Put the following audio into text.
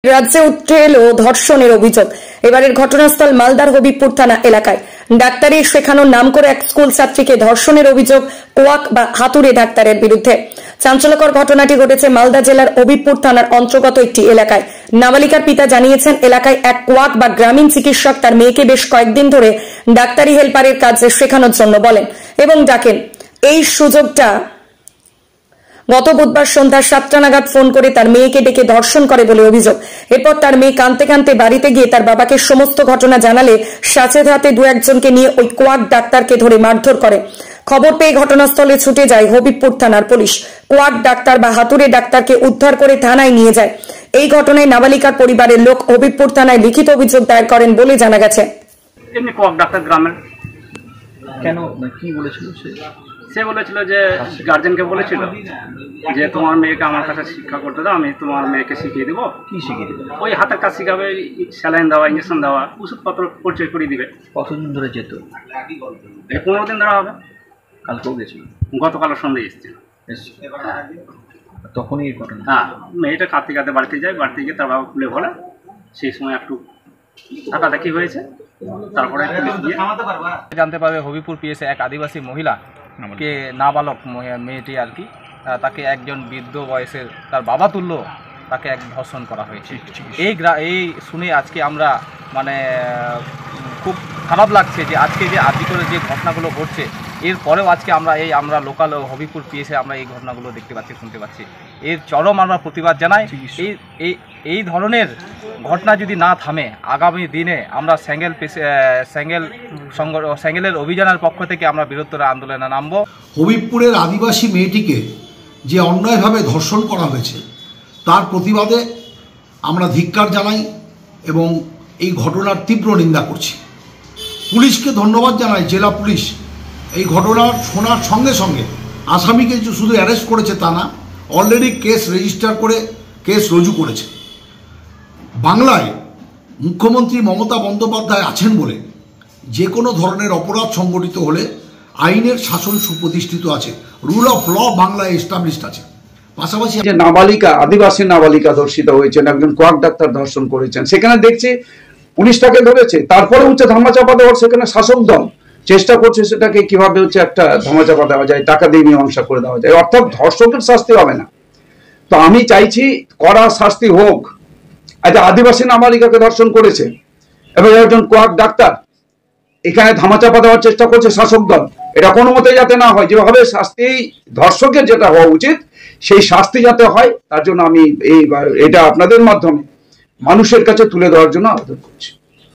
রাজ্যে উঠে এলো ধর্ষণের অভিযোগ। এবারের ঘটনাস্থল মালদার হবিবপুর থানা এলাকায়। ডাক্তারি শেখানোর নাম করে এক স্কুল ছাত্রীকে ধর্ষণের অভিযোগ কোয়াক বা হাতুড়ে ডাক্তারের বিরুদ্ধে। চাঞ্চল্যকর ঘটনাটি ঘটেছে মালদা জেলার হবিবপুর থানার অন্তর্গত একটি এলাকায়। নাবালিকার পিতা জানিয়েছেন, এলাকায় এক কোয়াক বা গ্রামীণ চিকিৎসক তার মেয়েকে বেশ কয়েকদিন ধরে ডাক্তারি হেল্পারের কাজ শেখানোর জন্য বলেন এবং ডাকেন। এই সুযোগটা গত বুধবার সন্ধ্যা 7টা নাগাদ ফোন করে তার মেয়েকে ডেকে ধর্ষণ করে বলে অভিযোগ। এরপর তার মেয়ে কাঁদতে কাঁদতে বাড়িতে গিয়ে তার বাবাকে সমস্ত ঘটনা জানালে সাথে সাথে দু একজনকে নিয়ে ওই কোয়াক ডাক্তারকে ধরে মারধর করে। খবর পেয়ে ঘটনাস্থলে ছুটে যায় হবিবপুর থানার পুলিশ। কোয়াক ডাক্তার বা হাতুড়ে ডাক্তারকে উদ্ধার করে থানায় নিয়ে যায়। এই ঘটনায় নাবালিকার পরিবারের লোক হবিবপুর থানায় লিখিত অভিযোগ দায়ের করেন বলে জানা গেছে। এমনি কোয়াক ডাক্তার গ্রামের কেন কি বলেছিল সে বলেছিল যে গার্জেনকে বলেছিল যে তোমার মেয়েকে আমার কাছে শিক্ষা করতে দাও, আমি তোমার মেয়েকে শিখিয়ে দেবো। কি শিখিয়ে দেবে? ওই হাতের কাজ শিখাবে, স্যালাইন দেওয়া, ইঞ্জেকশন দেওয়া, ওষুধপত্র পরিচয় করিয়ে দিবে। কতদিন ধরে যেত? 15 দিন ধরা হবে। কালকেও গেছিল? গতকাল সন্ধ্যে এসেছিল। তখনই এই ঘটনা? হ্যাঁ, মেয়েটা কাঁদতে কাঁদতে বাড়িতে যায়। বাড়িতে গিয়ে তার বাবা খুলে বলে, সেই সময় একটু ধাক্কাধাক্কি হয়েছে। তারপরে জানতে পারবে হবিবপুর পিএসে এক আদিবাসী মহিলা কে নাবালক মেয়েটি আর কি, তাকে একজন বৃদ্ধ বয়সের তার বাবা তুল্য তাকে এক ধর্ষণ করা হয়েছে। এই শুনে আজকে আমরা মানে খুব খারাপ লাগছে যে আজকে যে করে যে ঘটনাগুলো ঘটছে, এরপরেও আজকে আমরা লোকাল হবিবপুর পিএসে আমরা এই ঘটনাগুলো দেখতে পাচ্ছি, শুনতে পাচ্ছি। এর চরম আমরা প্রতিবাদ জানাই। এই ধরনের ঘটনা যদি না থামে, আগামী দিনে আমরা স্যাঙ্গেলের অভিযানের পক্ষ থেকে আমরা বৃহত্তর আন্দোলনে নামব। হবিবপুরের আদিবাসী মেয়েটিকে যে অন্যায়ভাবে ধর্ষণ করা হয়েছে তার প্রতিবাদে আমরা ধিক্কার জানাই এবং এই ঘটনার তীব্র নিন্দা করছি। পুলিশকে ধন্যবাদ জানাই। জেলা পুলিশ এই ঘটনার শোনার সঙ্গে সঙ্গে আসামিকে শুধু অ্যারেস্ট করেছে তা না, অলরেডি কেস রেজিস্টার করে কেস রুজু করেছে। বাংলায় মুখ্যমন্ত্রী মমতা বন্দ্যোপাধ্যায় আছেন বলে যে কোনো ধরনের অপরাধ সংগঠিত হলে আইনের শাসন সুপ্রতিষ্ঠিত আছে, রুল অফ ল বাংলায় এস্টাবলিশড আছে। পাশাপাশি যে নাবালিকা, আদিবাসী নাবালিকা ধর্ষিত হয়েছেন, একজন কোয়াক ডাক্তার ধর্ষণ করেছেন, সেখানে দেখছি পুলিশ তাকে ধরেছে, তারপরে হচ্ছে ধামাচাপা দেওয়ার সেখানে শাসক দল চেষ্টা করছে সেটাকে কিভাবে হচ্ছে একটা ধামাচাপা দেওয়া যায়, টাকা দিয়ে মীমাংসা করে দেওয়া যায়, অর্থাৎ ধর্ষকের শাস্তি হবে না। তো আমি চাইছি কড়া শাস্তি হোক। আচ্ছা, আদিবাসী নাবালিকাকে ধর্ষণ করেছে এবং একজন কোয়াক ডাক্তার, এখানে ধামাচাপা দেওয়ার চেষ্টা করছে শাসক দল। এটা কোনো মতে যাতে না হয়, যেভাবে শাস্তি ধর্ষকের যেটা হওয়া উচিত সেই শাস্তি যাতে হয়, তার জন্য আমি এটা আপনাদের মাধ্যমে মানুষের কাছে তুলে দেওয়ার জন্য আবেদন করছি।